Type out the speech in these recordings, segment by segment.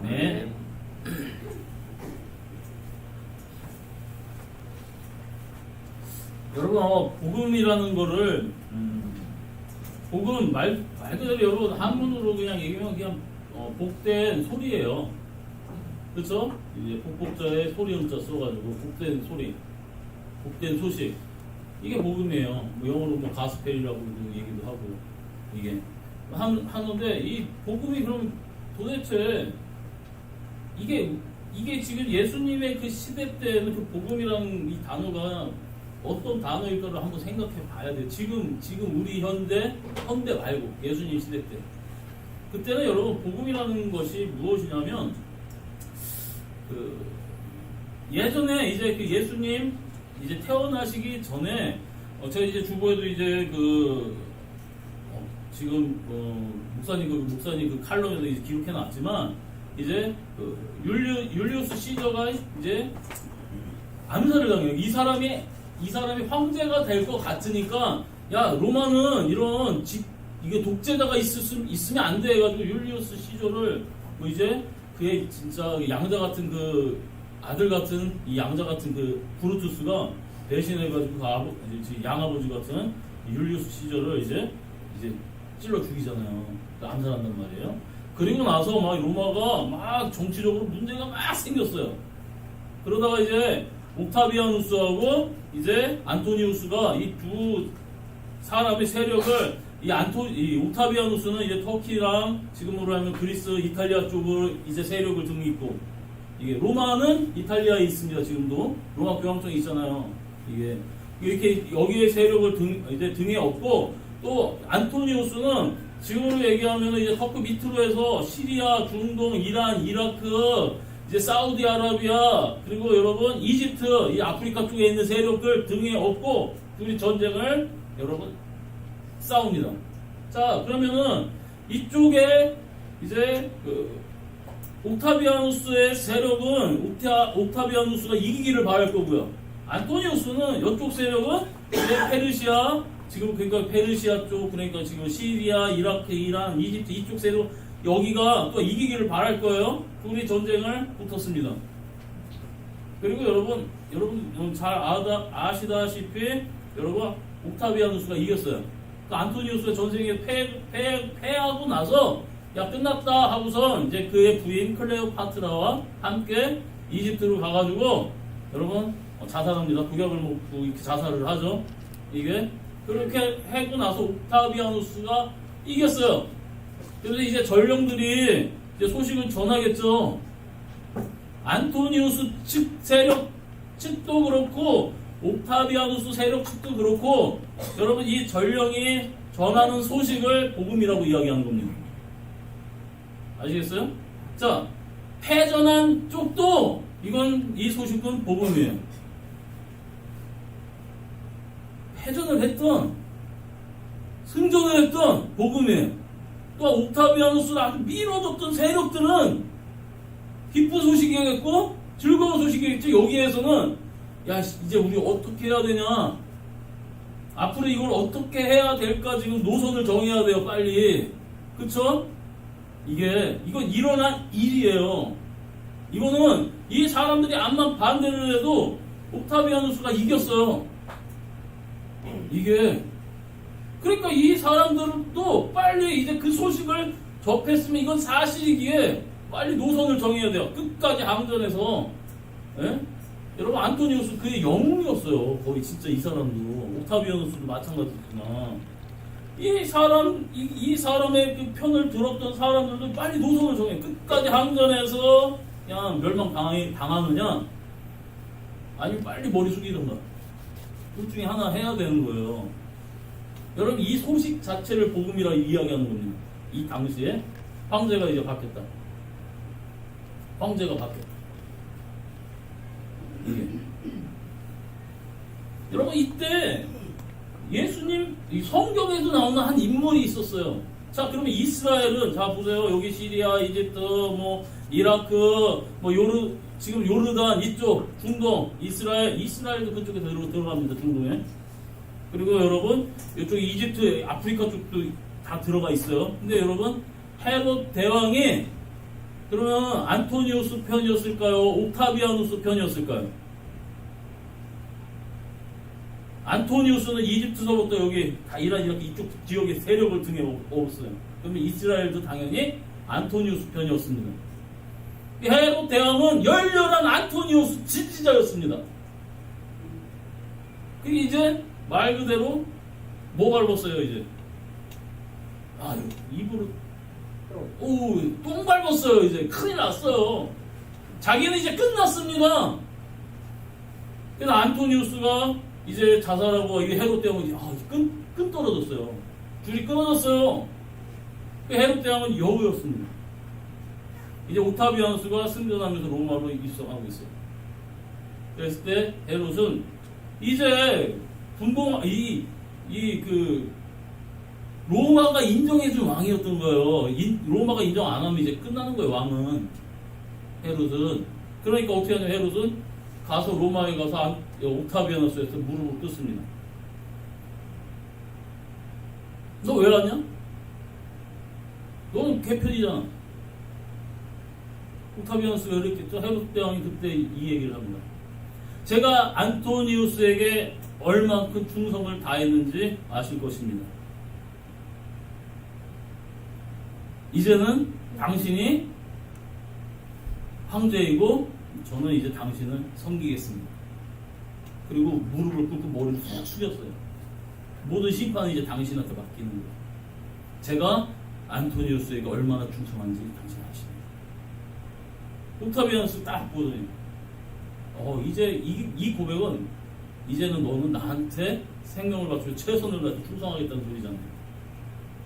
네. 여러분, 복음이라는 거를 복음 말 그대로 여러분 한문으로 그냥 얘기하면 그냥 복된 소리예요. 그렇죠? 이제 복복자에 소리 음자 써가지고 복된 소리, 복된 소식, 이게 복음이에요. 뭐 영어로 뭐 가스펠이라고 얘기도 하고 이게 하는데, 이 복음이 그럼 도대체 이게 지금 예수님의 그 시대 때는 그 복음이라는 이 단어가 어떤 단어일까를 한번 생각해 봐야 돼요. 지금 우리 현대 말고 예수님 시대 때. 그때는 여러분 복음이라는 것이 무엇이냐면, 예전에 이제 그 예수님 이제 태어나시기 전에 제가 이제 주보에도 이제 지금 목사님 그 칼럼에도 이제 기록해 놨지만, 이제 율리우스 시저가 이제 암살을 당해요. 이 사람이 황제가 될 것 같으니까, 야, 로마는 이게 독재자가 있으면 안 돼 해가지고 율리우스 시저를 뭐 이제 그의 진짜 양자 같은 그 아들 같은 이 양자 같은 그 브루투스가 배신해가지고 그 양아버지 같은 율리우스 시저를 이제 찔러 죽이잖아요. 암살한단 말이에요. 그리고 나서 막 로마가 막 정치적으로 문제가 막 생겼어요. 그러다가 이제 옥타비아누스하고 이제 안토니우스가 이 두 사람의 세력을 이 옥타비아누스는 이제 터키랑 지금으로 하면 그리스, 이탈리아 쪽으로 이제 세력을 등있고, 이게 로마는 이탈리아에 있습니다. 지금도 로마 교황청이 있잖아요. 이게 이렇게 여기에 세력을 등에 업고, 또 안토니우스는 지금으로 얘기하면 이제 터키 밑으로 해서 시리아, 중동, 이란, 이라크, 이제 사우디아라비아, 그리고 여러분 이집트, 이 아프리카 쪽에 있는 세력들 등에 업고 둘이 전쟁을 여러분 싸웁니다. 자, 그러면은 이쪽에 이제 옥타비아누스의 세력은 옥타비아누스가 이기기를 바랄 거고요. 안토니우스는 이쪽 세력은 이제 페르시아, 지금 그러니까 페르시아 쪽, 그러니까 지금 시리아, 이라크, 이란, 이집트 이쪽 세력, 여기가 또 이기기를 바랄 거예요. 둘이 전쟁을 붙었습니다. 그리고 여러분 잘 아시다시피 여러분 옥타비아누스가 이겼어요. 그 안토니우스가 전쟁에 패하고 나서, 야, 끝났다 하고서 이제 그의 부인 클레오파트라와 함께 이집트로 가가지고 여러분 자살합니다. 독약을 먹고 이렇게 자살을 하죠. 이게 그렇게 하고 나서 옥타비아누스가 이겼어요. 그래서 이제 전령들이 이제 소식을 전하겠죠. 안토니우스 측 세력 측도 그렇고 옥타비아누스 세력 측도 그렇고, 여러분 이 전령이 전하는 소식을 복음이라고 이야기하는 겁니다. 아시겠어요? 자, 패전한 쪽도 이 소식은 복음이에요. 패전을 했던, 승전을 했던 복음이에요. 또 옥타비아누스를 아주 밀어줬던 세력들은 기쁜 소식이겠고 즐거운 소식이겠죠. 여기에서는, 야, 이제 우리 어떻게 해야 되냐, 앞으로 이걸 어떻게 해야 될까, 지금 노선을 정해야 돼요, 빨리. 그쵸? 이건 일어난 일이에요. 이거는 이 사람들이 암만 반대를 해도 옥타비아누스가 이겼어요. 그러니까 이 사람들도 빨리 이제 그 소식을 접했으면 이건 사실이기에 빨리 노선을 정해야 돼요. 끝까지 항전해서. 예? 여러분 안토니우스 그의 영웅이었어요. 거의 진짜 이 사람도. 옥타비아누스도 마찬가지지만 이 사람의 그 편을 들었던 사람들도 빨리 노선을 정해. 끝까지 항전해서 그냥 멸망 당하느냐, 아니면 빨리 머리 숙이던가. 둘 중에 하나 해야 되는 거예요. 여러분 이 소식 자체를 복음이라 이야기하는 겁니다. 이 당시에 황제가 이제 바뀌었다. 이게. 여러분 이때 예수님 이 성경에도 나오는 한 인물이 있었어요. 자, 그러면 이스라엘은, 자 보세요. 여기 시리아, 이집트, 뭐 이라크, 뭐 지금 요르단 이쪽, 중동, 이스라엘도 그쪽에 들어갑니다. 중동에. 그리고 여러분 이쪽 이집트, 아프리카 쪽도 다 들어가 있어요. 근데 여러분 헤롯 대왕이 그러면 안토니우스 편이었을까요? 옥타비아누스 편이었을까요? 안토니우스는 이집트서부터 여기 다 이란 이렇게 이쪽 지역의 세력을 등에 업었어요. 그러면 이스라엘도 당연히 안토니우스 편이었습니다. 헤롯 대왕은 열렬한 안토니우스 지지자였습니다. 그게 이제 말 그대로 뭐 밟았어요 이제? 아 입으로 똥 밟았어요. 이제 큰일 났어요. 자기는 이제 끝났습니다. 그래서 안토니우스가 이제 자살하고 이게 헤롯 대왕은 끈 떨어졌어요. 줄이 끊어졌어요. 헤롯 대왕은 여우였습니다. 이제 옥타비아누스가 승전하면서 로마로 입성하고 있어요. 그랬을 때 헤롯은 이제 로마가 인정해준 왕이었던 거예요. 로마가 인정 안 하면 이제 끝나는 거예요, 왕은. 헤롯은. 그러니까 어떻게 하냐면 헤롯은 가서 로마에 가서 옥타비아누스한테 무릎을 꿇습니다. 너 왜 왔냐? 너는 개편이잖아. 옥타비아누스가 이랬겠죠. 헤롯 대왕이 그때 이 얘기를 합니다. 제가 안토니우스에게 얼만큼 충성을 다했는지 아실 것입니다. 이제는 당신이 황제이고 저는 이제 당신을 섬기겠습니다. 그리고 무릎을 꿇고 머리를 쑥 숙였어요. 모든 심판은 이제 당신한테 맡기는 거예요. 제가 안토니우스에게 얼마나 충성한지 당신 아십니다. 옥타비아누스 딱 보더니 이제 이 고백은 이제는 너는 나한테 생명을 바치고 최선을 다해서 충성하겠다는 소리잖아요.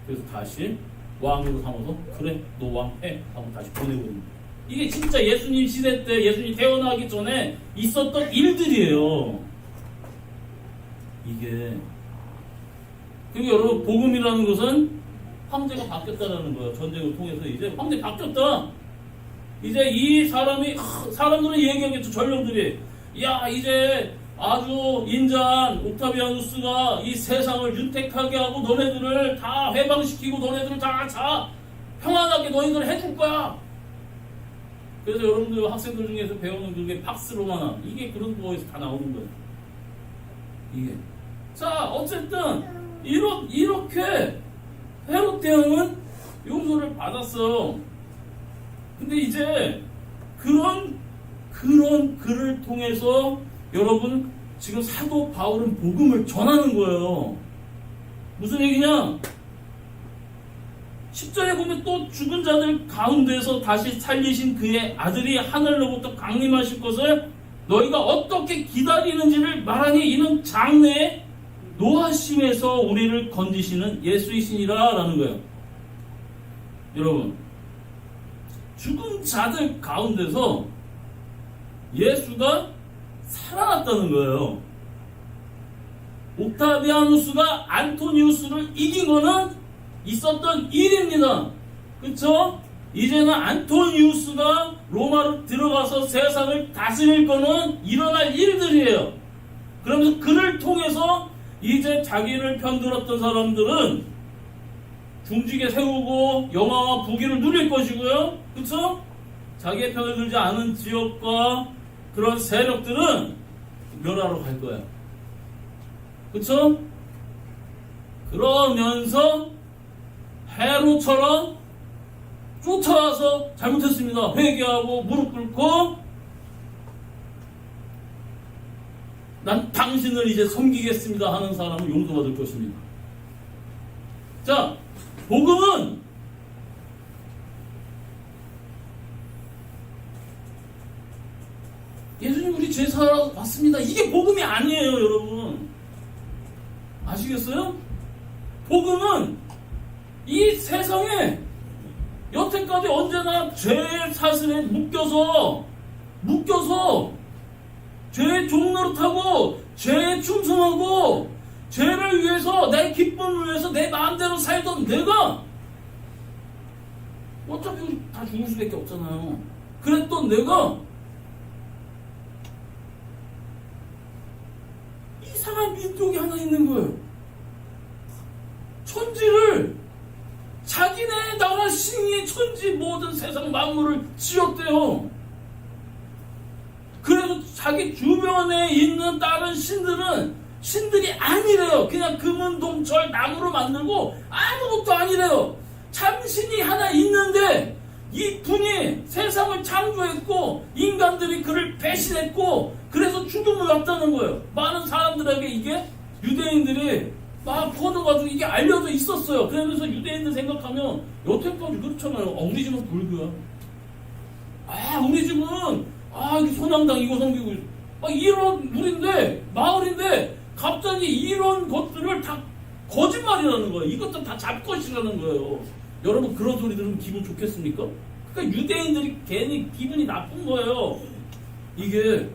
그래서 다시 왕으로 삼아서 그래 너 왕해 하고 다시 보내거든요. 이게 진짜 예수님 시대 때 예수님 태어나기 전에 있었던 일들이에요. 이게 그리고 여러분 복음이라는 것은 황제가 바뀌었다라는 거예요. 전쟁을 통해서 이제 황제 바뀌었다. 이제 이 사람들은 얘기하겠죠. 전령들이 야 이제 아주 인자한 옥타비아누스가 이 세상을 윤택하게 하고 너네들을 다 해방시키고 너네들을 다 평안하게 너희들 해줄 거야. 그래서 여러분들 학생들 중에서 배우는 그게 팍스 로마나 이게 그런 거에서 다 나오는 거예요. 이게 자 어쨌든 이렇게 헤롯 대왕은 용서를 받았어. 근데 이제 그런 글을 통해서 여러분 지금 사도 바울은 복음을 전하는 거예요. 무슨 얘기냐? 10절에 보면 또 죽은 자들 가운데서 다시 살리신 그의 아들이 하늘로부터 강림하실 것을 너희가 어떻게 기다리는지를 말하니 이는 장래의 노하심에서 우리를 건지시는 예수이시니라 라는 거예요. 여러분 죽은 자들 가운데서 예수가 살아났다는 거예요. 옥타비아누스가 안토니우스를 이긴 거는 있었던 일입니다. 그쵸? 이제는 안토니우스가 로마로 들어가서 세상을 다스릴 거는 일어날 일들이에요. 그러면서 그를 통해서 이제 자기를 편들었던 사람들은 중직에 세우고 영화와 부귀를 누릴 것이고요. 그쵸? 자기의 편을 들지 않은 지역과 그런 세력들은 멸하러 갈 거야. 그쵸? 그러면서 헤롯처럼 쫓아와서 잘못했습니다. 회개하고 무릎 꿇고 난 당신을 이제 섬기겠습니다 하는 사람은 용서받을 것입니다. 자, 복음은 예수님 우리 죄 사하러 왔습니다. 이게 복음이 아니에요, 여러분. 아시겠어요? 복음은 이 세상에 여태까지 언제나 죄의 사슬에 묶여서 죄의 종노릇하고 죄에 충성하고 죄를 위해서 내 기쁨을 위해서 내 마음대로 살던 내가 어차피 우리 다 죽을 수밖에 없잖아요. 그랬던 내가 이상한 민족이 하나 있는 거예요. 천지를 자기네 나라 신의 천지 다시 모든 세상 만물을 지었대요. 그래서 자기 주변에 있는 다른 신들이 아니래요. 그냥 금은 동철 나무로 만들고 아무것도 아니래요. 참신이 하나 있는데 이 분이 세상을 창조했고 인간들이 그를 배신했고 그래서 죽음을 왔다는 거예요. 많은 사람들에게 이게 유대인들이 막 퍼져가지고 이게 알려져 있었어요. 그러면서 유대인들 생각하면 여태까지 그렇잖아요. 우리 집은 불교야. 우리 집은 이게 선앙당 이거 섬기고 있어. 이런 우리인데 마을인데 갑자기 이런 것들을 다 거짓말이라는 거예요. 이것도 다 잡것이라는 거예요. 여러분 그런 소리 들으면 기분 좋겠습니까? 그러니까 유대인들이 괜히 기분이 나쁜 거예요. 이게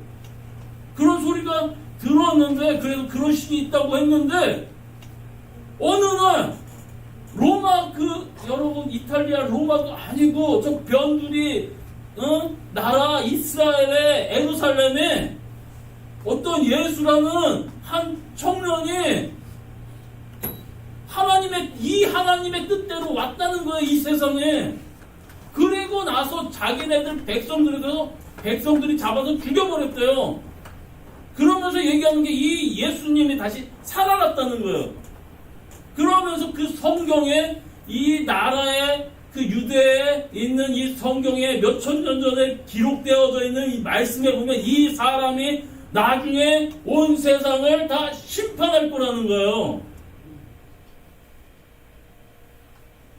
그런 소리가 들었는데 그래도 그런 신이 있다고 했는데 어느 날 로마 여러분 이탈리아 로마도 아니고 저 변두리 나라 이스라엘의 예루살렘에 어떤 예수라는 한 청년이 하나님의 뜻대로 왔다는 거예요. 이 세상에. 그리고 나서 자기네들 백성들이 잡아서 죽여버렸대요. 그러면서 얘기하는 게 이 예수님이 다시 살아났다는 거예요. 그러면서 그 성경에 이 나라의 그 유대에 있는 이 성경에 몇천 년 전에 기록되어져 있는 이 말씀에 보면 이 사람이 나중에 온 세상을 다 심판할 거라는 거예요.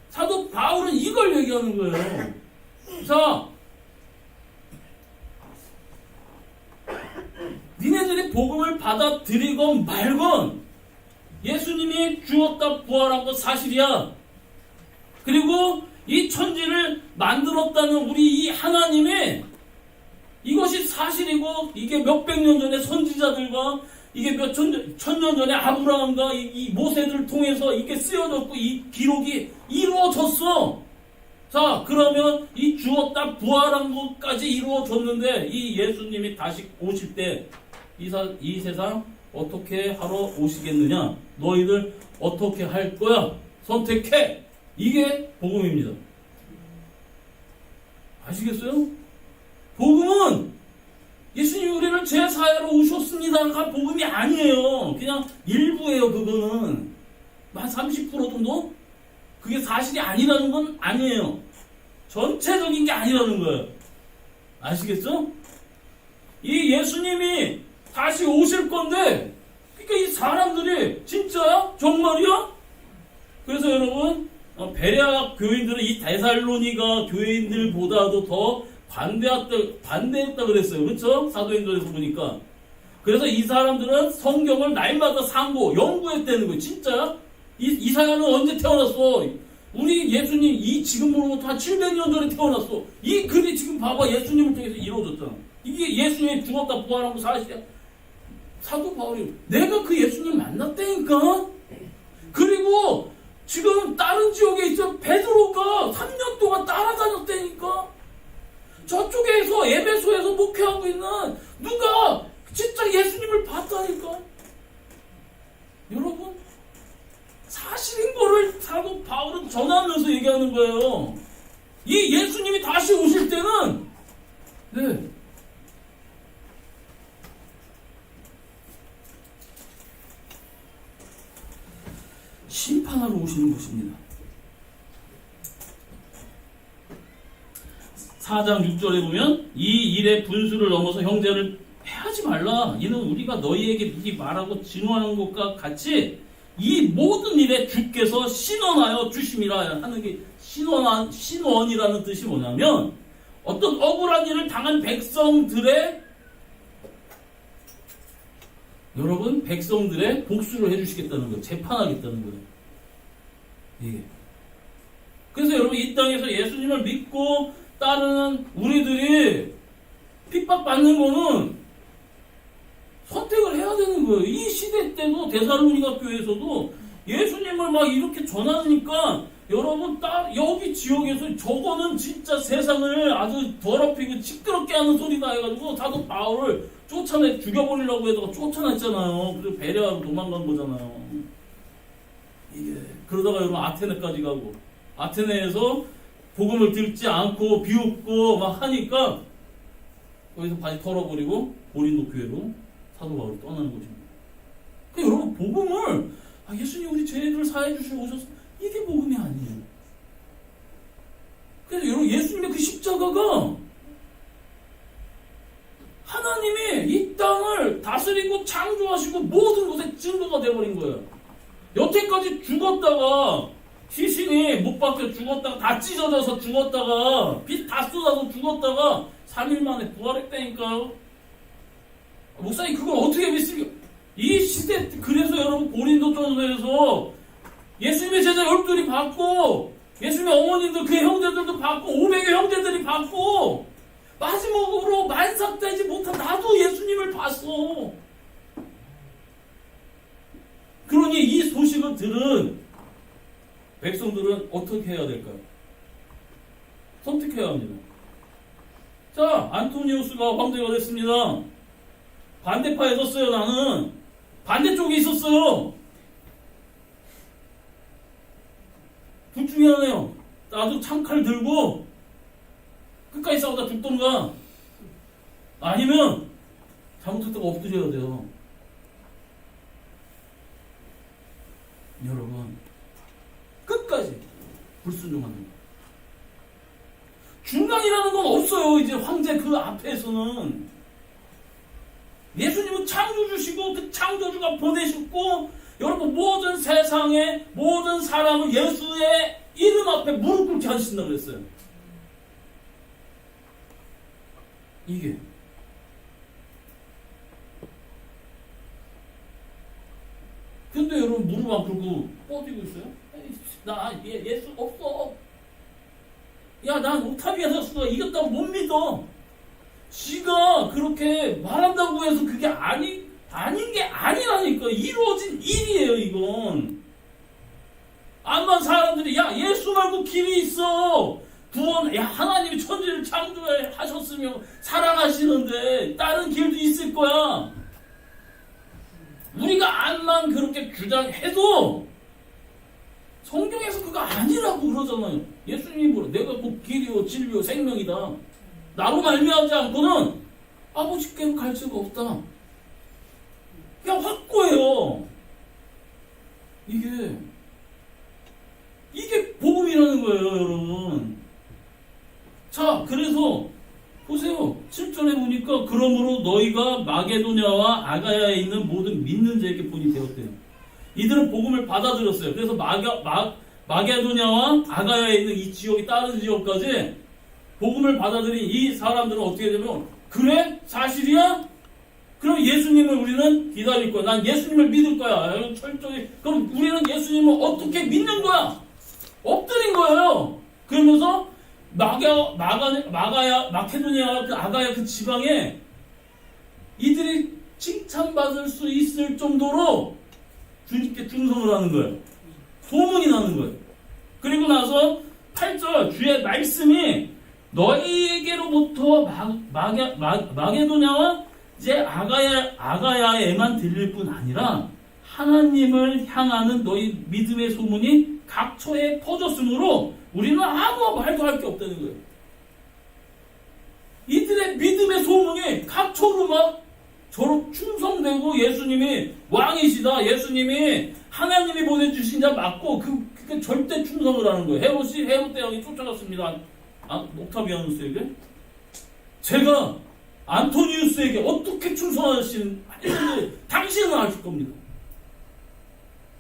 사도 바울은 이걸 얘기하는 거예요. 자, 니네들이 복음을 받아들이건 말건 예수님이 죽었다 부활한 거 사실이야. 그리고 이 천지를 만들었다는 우리 이 하나님의 이것이 사실이고 이게 몇백 년 전에 선지자들과 이게 천년 전에 아브라함과 이 모세들을 통해서 이게 쓰여졌고 이 기록이 이루어졌어. 자, 그러면 이 죽었다 부활한 것까지 이루어졌는데 이 예수님이 다시 오실 때 이 세상 어떻게 하러 오시겠느냐? 너희들 어떻게 할 거야? 선택해. 이게 복음입니다. 아시겠어요? 복음은 예수님이 우리를 제사하러 오셨습니다가 복음이 아니에요. 그냥 일부예요. 그거는 한 30% 정도? 그게 사실이 아니라는 건 아니에요. 전체적인 게 아니라는 거예요. 아시겠죠? 이 예수님이 다시 오실 건데 그러니까 이 사람들이 진짜야? 정말이야? 그래서 여러분 베레아 교인들은 이 데살로니가 교인들보다도 더 반대했다 그랬어요. 그렇죠? 사도행전에서 보니까. 그래서 이 사람들은 성경을 날마다 연구했다는 거예요. 진짜야? 이사야는 언제 태어났어? 우리 예수님 지금으로부터 한 700년 전에 태어났어. 이 글이 지금 봐봐. 예수님을 통해서 이루어졌잖아. 이게 예수님이 죽었다 부활한 거 사실이야. 사도 바울이 내가 그 예수님 만났다니까. 그리고 지금 다른 지역에 있어 베드로가 3년 동안 따라다녔다니까. 저쪽에서 에베소에서 목회하고 있는 누가 진짜 예수님을 봤다니까. 여러분 사실인 거를 사도 바울은 전하면서 얘기하는 거예요. 이 예수님이 다시 오실 때는 심판하러 오시는 것입니다. 4장 6절에 보면 이 일의 분수를 넘어서 형제를 해하지 말라. 이는 우리가 너희에게 미리 말하고 진호하는 것과 같이 이 모든 일에 주께서 신원하여 주심이라 하는 게 신원이라는 뜻이 뭐냐면 어떤 억울한 일을 당한 백성들의 복수를 해주시겠다는 거예요. 재판하겠다는 거예요. 예. 그래서 여러분 이 땅에서 예수님을 믿고 따르는 우리들이 핍박받는 거는 선택을 해야 되는 거예요. 이 시대 때도 데살로니가 교회에서도 예수님을 막 이렇게 전하니까 여러분 여기 지역에서 저거는 진짜 세상을 아주 더럽히고 시끄럽게 하는 소리다 해가지고 사도 바울을 죽여버리려고 해서 쫓아냈잖아요. 그리고 베레아로 도망간 거잖아요. 이게 그러다가 여러분 아테네까지 가고 아테네에서 복음을 듣지 않고 비웃고 막 하니까 거기서 바지 털어버리고 고린도 교회로 사도 바울이 떠나는 것입니다. 그러니까 여러분 복음을 예수님 우리 죄를 사해 주시고 오셨어, 이게 복음이 아니에요. 그래서 여러분 예수님의 그 십자가가 하나님이 이 땅을 다스리고 창조하시고 모든 것의 증거가 되어버린 거예요. 여태까지 죽었다가 시신이 못 박혀 죽었다가 다 찢어져서 죽었다가 빛 다 쏟아서 죽었다가 3일 만에 부활했다니까요. 목사님 그걸 어떻게 믿습니까? 이 시대, 그래서 여러분 고린도전서에서 예수님의 제자 12이 받고 예수님의 어머님들 그 형제들도 받고 500의 형제들이 받고 마지막으로 만삭되지 못한 나도 예수님을 봤어. 그러니 이 소식을 들은 백성들은 어떻게 해야 될까요? 선택해야 합니다. 자, 안토니우스가 황제가 됐습니다. 반대파에 섰어요. 나는 반대쪽에 있었어요. 둘 중에 하나요. 나도 창칼 들고 끝까지 싸우다 죽던가, 아니면 잘못했다고 엎드려야 돼요. 여러분 끝까지 불순종하는 거예요. 중간이라는 건 없어요. 이제 황제 그 앞에서는 예수님은 창조주시고 그 창조주가 보내셨고, 여러분 모든 세상의 모든 사람을 예수의 이름 앞에 무릎 꿇게 하신다고 그랬어요. 이게 근데 여러분 무릎 안 꿇고 뻗이고 있어요? 나 예수 없어. 야, 난 옥타비아누스가 이겼다고 못 믿어. 지가 그렇게 말한다고 해서 그게 아닌 게 아니라니까. 이루어진 일이에요, 이건. 암만 사람들이 야, 예수 말고 길이 있어. 구원, 야, 하나님이 천지를 창조하셨으면 사랑하시는데 다른 길도 있을 거야. 우리가 암만 그렇게 주장해도 성경에서 그거 아니라고 그러잖아요. 예수님이 뭐래? 내가 곧 길이요 진리요 생명이다. 나로 말미암지 않고는 아버지께로 갈 수가 없다. 그냥 확고해요. 이게 복음이라는 거예요, 여러분. 자, 그래서 보세요. 7절에 보니까 그러므로 너희가 마게도냐와 아가야에 있는 모든 믿는 자에게 본이 되었대요. 이들은 복음을 받아들였어요. 그래서 마게도냐와 아가야에 있는 이 지역이 다른 지역까지 복음을 받아들인 이 사람들은 어떻게 되면, 그래? 사실이야? 그럼 예수님을 우리는 기다릴 거야. 난 예수님을 믿을 거야. 철저히. 그럼 우리는 예수님을 어떻게 믿는 거야? 엎드린 거예요. 그러면서 마케도니아 그 아가야 그 지방에 이들이 칭찬받을 수 있을 정도로 주님께 충성을 하는 거예요. 소문이 나는 거예요. 그리고 나서 8절 주의 말씀이 너희에게로부터 마게도냐와 이제 아가야에만 들릴 뿐 아니라 하나님을 향하는 너희 믿음의 소문이 각처에 퍼졌으므로 우리는 아무 말도 할 게 없다는 거예요. 이들의 믿음의 소문이 각처로 막 저로 충성되고 예수님이 왕이시다, 예수님이 하나님이 보내주신 자 맞고 그게 절대 충성을 하는 거예요. 헤롯 대왕이 쫓아갔습니다. 옥타비아누스에게. 제가 안토니우스에게 어떻게 충성하시는지 당신은 아실 겁니다.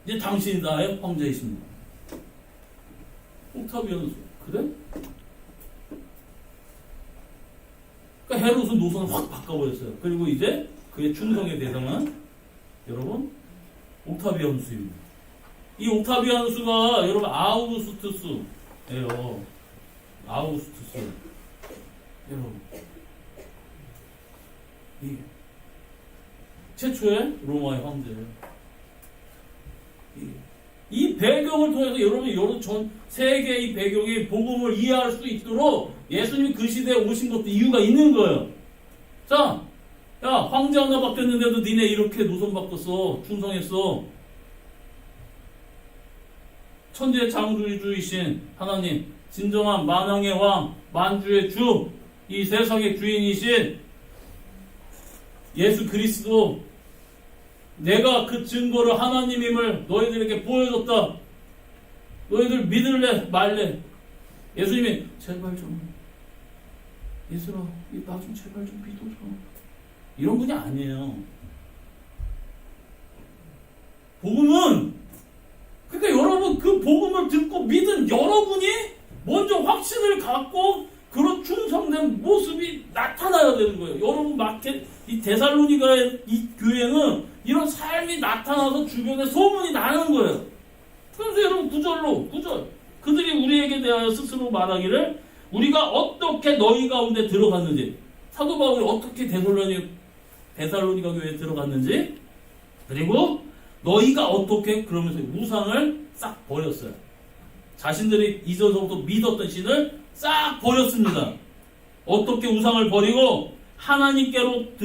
이제 당신이 나의 황제이십니다. 옥타비아누스, 그래? 그러니까 헤롯은 노선을 확 바꿔버렸어요. 그리고 이제 그의 충성의 대상은 여러분 옥타비아누스입니다. 이 옥타비아누스가 여러분 아우구스투스예요. 아우구스투스. 여러분 이 최초의 로마의 황제예요. 이 배경을 통해서 여러분 전 세계의 이 배경이 복음을 이해할 수 있도록 예수님이 그 시대에 오신 것도 이유가 있는 거예요. 자, 야, 황제 하나 바뀌었는데도 니네 이렇게 노선 바꿨어. 충성했어. 천지의 창조주이신 하나님, 진정한 만왕의 왕, 만주의 주, 이 세상의 주인이신 예수 그리스도, 내가 그 증거를 하나님임을 너희들에게 보여줬다. 너희들 믿을래 말래? 예수님이 제발 좀, 예수라 나 좀 제발 좀 믿어줘, 이런 분이 아니에요. 복음은, 그러니까 여러분 그 복음을 듣고 믿은 여러분이 먼저 확신을 갖고 그런 충성된 모습이 나타나야 되는 거예요. 여러분 이 데살로니가의 이 교회는 이런 삶이 나타나서 주변에 소문이 나는 거예요. 그래서 여러분 9절 그들이 우리에게 대하여 스스로 말하기를 우리가 어떻게 너희 가운데 들어갔는지, 사도 바울이 어떻게 데살로니가 교회에 들어갔는지, 그리고 너희가 어떻게, 그러면서 우상을 싹 버렸어요. 자신들이 이전서부터 믿었던 신을 싹 버렸습니다. 어떻게 우상을 버리고 하나님께로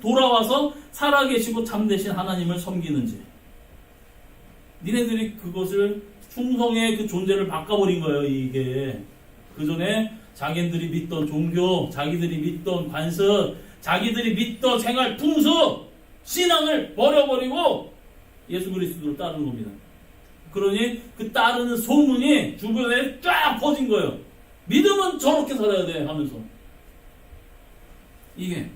돌아와서 살아계시고 참되신 하나님을 섬기는지. 니네들이 그것을 충성의 그 존재를 바꿔버린 거예요. 이게 그 전에 자기들이 믿던 종교, 자기들이 믿던 관습, 자기들이 믿던 생활 풍습, 신앙을 버려버리고 예수 그리스도를 따르는 겁니다. 그러니 그 따르는 소문이 주변에 쫙 퍼진 거예요. 믿음은 저렇게 살아야 돼 하면서. 이게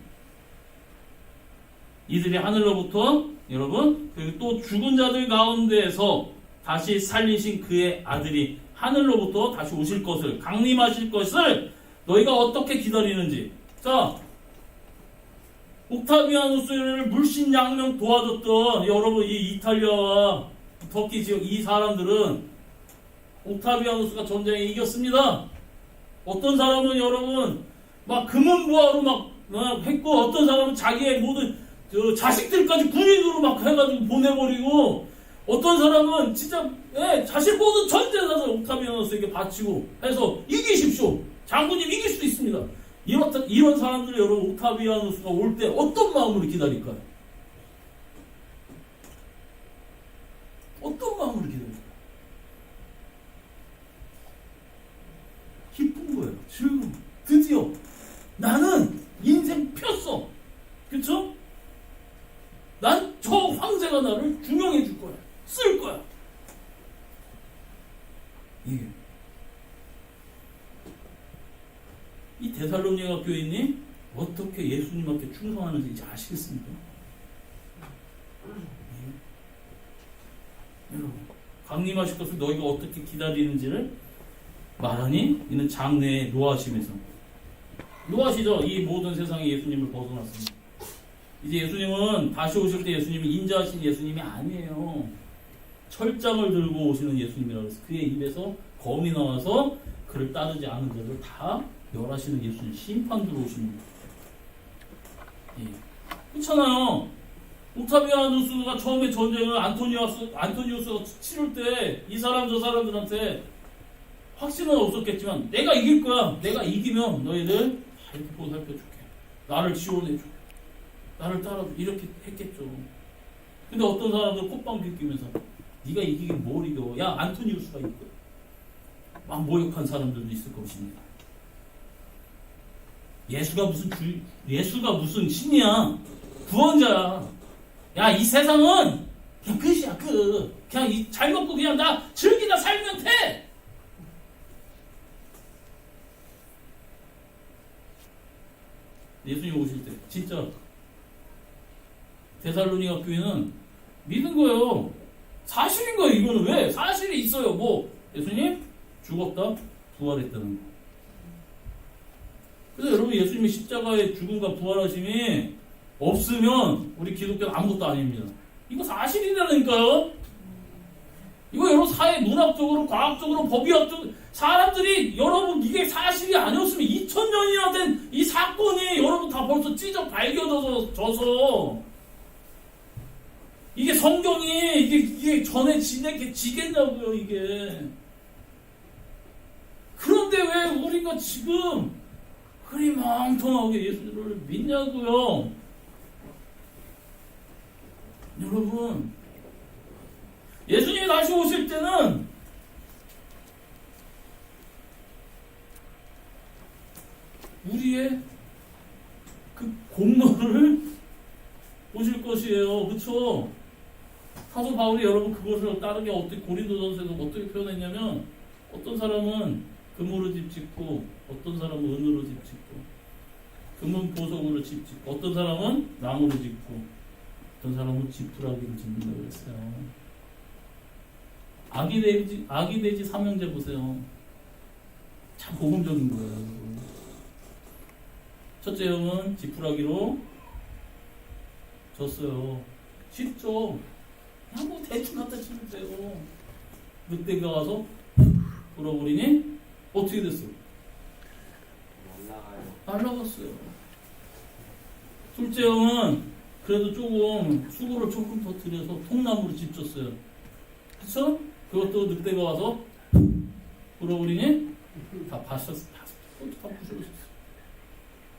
이들이 하늘로부터, 여러분, 그리고 또 죽은 자들 가운데에서 다시 살리신 그의 아들이 하늘로부터 다시 오실 것을, 강림하실 것을 너희가 어떻게 기다리는지. 자, 옥타비아누스를 물신양면 도와줬던 여러분, 이 이탈리아와 터키 지역 이 사람들은 옥타비아누스가 전쟁에 이겼습니다. 어떤 사람은 여러분 막 금은부하로 막 했고, 어떤 사람은 자기의 모든 자식들까지 군인으로 막 해가지고 보내버리고, 어떤 사람은 진짜 자신 모든 전재산을 옥타비아누스에게 바치고 해서 이기십시오, 장군님 이길 수 있습니다. 이런 사람들이 여러분 옥타비아누스가 올 때 어떤 마음으로 기다릴까요? 어떤 마음으로 기다릴까요? 기쁜 거예요. 지금 드디어 나는 인생 폈어. 그쵸? 난 저 황제가 나를 중용해 줄 거야. 쓸 거야. 이게 이 데살로니가 교인이 어떻게 예수님한테 충성하는지 이제 아시겠습니까? 여러분, 강림하실 것을 너희가 어떻게 기다리는지를 말하니 이는 장래에 노하심에서. 노하시죠. 이 모든 세상에 예수님을 벗어났습니다. 이제 예수님은 다시 오실 때 예수님이 인자하신 예수님이 아니에요. 철장을 들고 오시는 예수님이라고 해서 그의 입에서 검이 나와서 그를 따르지 않은 자를 다 멸하시는 예수님, 심판 들어오십니다. 예. 그렇잖아요. 옥타비아누스가 처음에 전쟁을 안토니우스가 치를 때 이 사람 저 사람들한테 확신은 없었겠지만 내가 이길 거야. 내가 이기면 너희들 다 이렇게 보살펴줄게. 나를 지원해줘. 나를 따라줘. 이렇게 했겠죠. 근데 어떤 사람들 콧방 비끼면서 네가 이기긴 뭘 이겨. 야, 안토니우스가 이겨. 막 모욕한 사람들도 있을 것입니다. 예수가 무슨 신이야. 구원자야. 야, 이 세상은 그냥 끝이야, 끝. 그냥 잘 먹고 그냥 나 즐기다 살면 돼. 예수님 오실 때 진짜 데살로니가 교회는 믿은 거예요. 사실인 거예요. 이거는 왜? 사실이 있어요. 뭐 예수님 죽었다 부활했다는 거. 그래서 여러분, 예수님이 십자가의 죽음과 부활하심이 없으면 우리 기독교는 아무것도 아닙니다. 이거 사실이라니까요. 이거 여러분 사회 문학적으로, 과학적으로, 법의학적으로 사람들이, 여러분 이게 사실이 아니었으면 2000년이나 된 이 사건이 여러분 다 벌써 찢어 밝혀져서 이게 성경이 이게 전에 지겠냐고요, 이게. 그런데 왜 우리가 지금 그리 멍텅하게 예수를 믿냐고요. 여러분, 예수님이 다시 오실 때는 우리의 그 공로를 보실 것이에요. 그쵸? 사도 바울이 여러분 그것을 다르게 어떻게 고린도전서에서 어떻게 표현했냐면 어떤 사람은 금으로 집 짓고 어떤 사람은 은으로 집 짓고 금은 보석으로 집 짓고 어떤 사람은 나무로 짓고 어떤 사람은 지푸라기를 짓는다고 그랬어요. 아기 돼지 삼형제 보세요. 참 복음적인 거예요. 첫째 형은 지푸라기로 졌어요. 쉽죠? 그냥 뭐 대충 갖다 치면 돼요. 늑대가 와서 불어버리니 어떻게 됐어요? 날라갔어요. 둘째 형은 그래도 조금 수고를 조금 더 들여서 통나무로 집 졌어요. 그쵸? 그것도 늑대가 와서 불어버리니 다 부셔졌어요.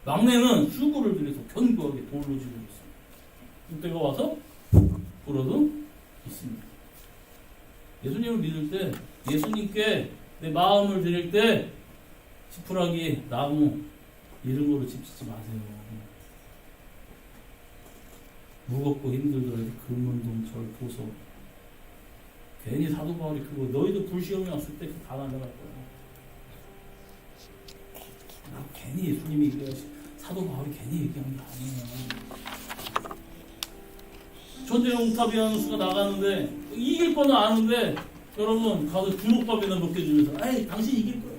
막내는 수고를 들여서 견고하게 돌로 지어졌어요. 늑대가 와서 불어도 있습니다. 예수님을 믿을 때, 예수님께 내 마음을 드릴 때 지푸라기, 나무 이런 거로 집 짓지 마세요. 무겁고 힘들더라도 금은동철 보석. 괜히 사도 바울이 그거 너희도 불시험이 왔을 때 다 날아갈 거야. 괜히 예수님이 얘기하시 사도 바울이 괜히 얘기한 게 아니에요. 전쟁 옥타비아누스가 나가는데 이길 거는 아는데 여러분 가서 주먹밥이나 몇 개 주면서 에이 당신 이길 거예요.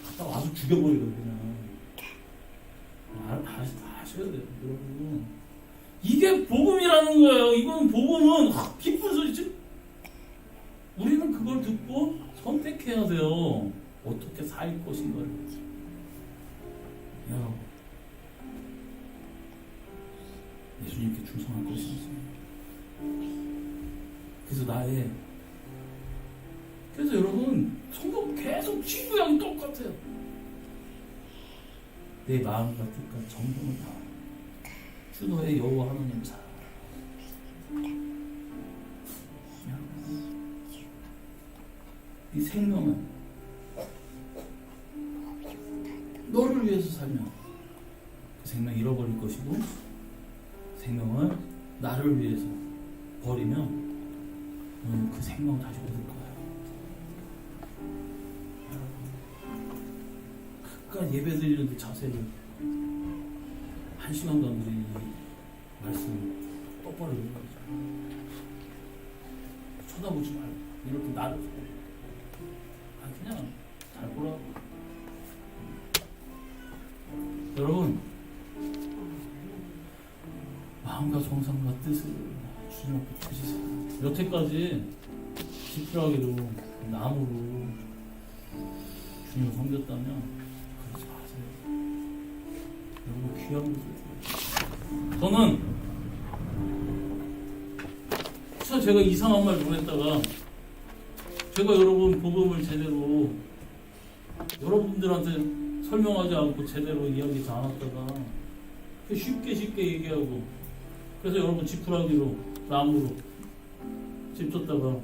갔다 와서 죽여버리거든요. 아셔야 돼요, 여러분. 이게 복음이라는 거예요. 이건 복음은 기쁜 소리지. 우리는 그걸 듣고 선택해야 돼요. 어떻게 살 것인가를. 여러분, 예수님께 충성할 것인지. 그래서 여러분 성경 계속 친구랑 똑같아요. 내 마음과 뜻과 정성을 다 주 너의 여호와 하나님 사. 이 생명은 너를 위해서 살면 그 생명 잃어버릴 것이고 생명을 나를 위해서 버리면 너는 그 생명을 다시 얻을 거야. 끝까지 예배 드리는데 자세를 1시간도 안 드리는 말씀을 똑바로 읽는 거죠. 쳐다보지 말고 이렇게 나를 그냥 잘 보라고. 여러분 마음과 정성과 뜻을 주님 앞에 드리세요. 여태까지 지푸라기로 나무로 주님을 섬겼다면 그러지 마세요. 여러분 귀한 것을 드려요. 저는 제가 이상한 말 좀 했다가 제가 여러분 복음을 제대로 여러분들한테 설명하지 않고 제대로 이야기하지 않았다가 쉽게 얘기하고 그래서 여러분 지푸라기로 나무로 집 줬다가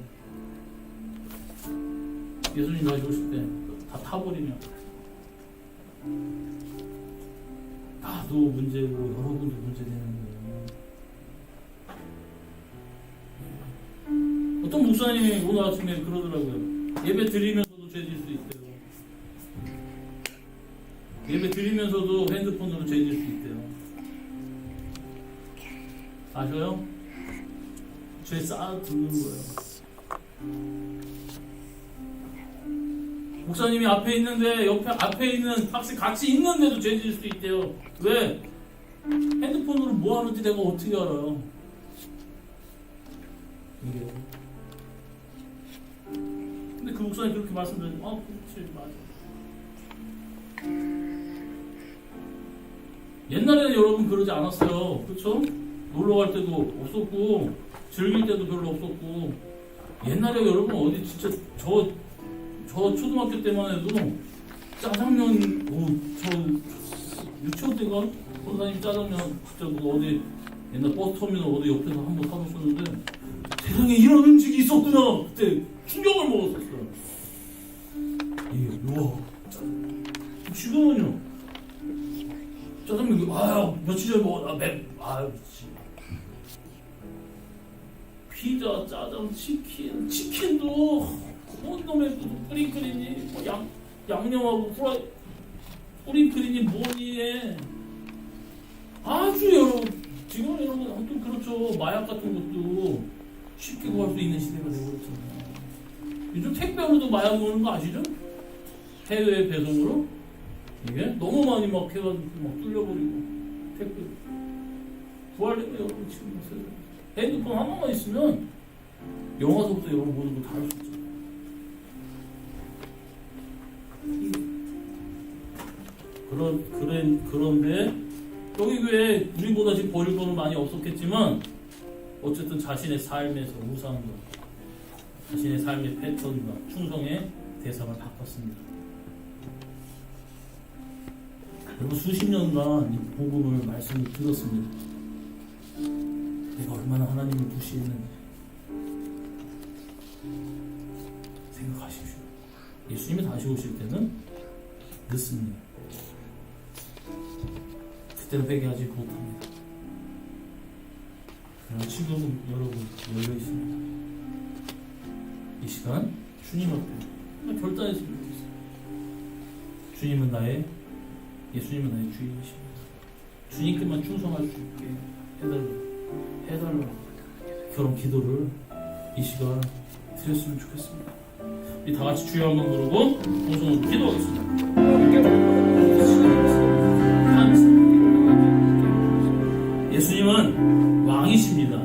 예수님 다시 오실 때 다 타버리면 나도 문제고 여러분도 문제되는 거예요. 어떤 목사님이 오늘 아침에 그러더라고요. 예배 드리면서도 죄질 수 있대요. 예배 드리면서도 핸드폰으로 죄질 수 있대요. 아셔요? 죄 쌓아 두는 거예요. 목사님이 앞에 있는데 앞에 있는 학생 같이 있는데도 죄질 수 있대요. 왜? 핸드폰으로 뭐 하는지 내가 어떻게 알아요? 이게. 근데 그 목사님 그렇게 말씀드리면 그렇지 맞아. 옛날에는 여러분 그러지 않았어요. 그렇죠? 놀러 갈 때도 없었고 즐길 때도 별로 없었고 옛날에 여러분 어디 진짜 저 초등학교 때만 해도 짜장면 저 유치원 때가 선생님 짜장면 진짜 어디 옛날 버스터미널 어디 옆에서 한번 사줬었는데 세상에 이런 음식이 있었구나 그때 충격을 먹었었어요. 우와. 지금은요. 짜장면 며칠 전에 미치. 피자, 짜장, 치킨도 온도에 뿌링클이니 양념하고 뿌링클이니 뭐니 아주 지금 여러분 아무튼 그렇죠. 마약 같은 것도 쉽게 구할 수 있는 시대가 되어버렸잖아요. 요즘 택배로도 마약 오는 거 아시죠? 해외 배송으로 이게 너무 많이 막 해가지고 막 뚫려버리고 택배 구하려면 여러분 지금 핸드폰 하나만 있으면 영화서부터 여러분 모든 거 다 할 수 있잖아요. 그런데 여기 교회 우리보다 지금 버릴 거는 많이 없었겠지만 어쨌든 자신의 삶에서 우상과 자신의 삶의 패턴과 충성의 대상을 바꿨습니다. 여러분 수십 년간 이 복음을 말씀을 들었습니다. 내가 얼마나 하나님을 무시했는지 생각하십시오. 예수님이 다시 오실 때는 늦습니다. 그때는 회개하지 못합니다. 그러나 지금은 여러분 열려 있습니다. 이 시간 주님 앞에 결단했으면 좋겠어요. 예수님은 나의 주인이십니다. 주님께만 충성할 수 있게 해달라고 그런 기도를 이 시간 드렸으면 좋겠습니다. 우리 다 같이 주여 한번 부르고 동성으로 기도하겠습니다. 예수님은 왕이십니다.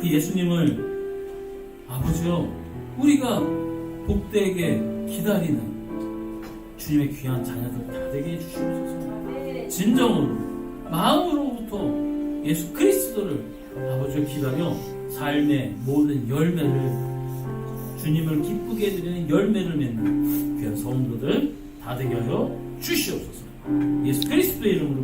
그 예수님을 아버지요 우리가 복되게 기다리는 주님의 귀한 자녀들 다 되게 해주시옵소서. 진정으로 마음으로부터 예수 그리스도를 아버지를 기다려 삶의 모든 열매를 주님을 기쁘게 해드리는 열매를 맺는 귀한 성도들 다 되게 하여 주시옵소서. 예수 그리스도의 이름으로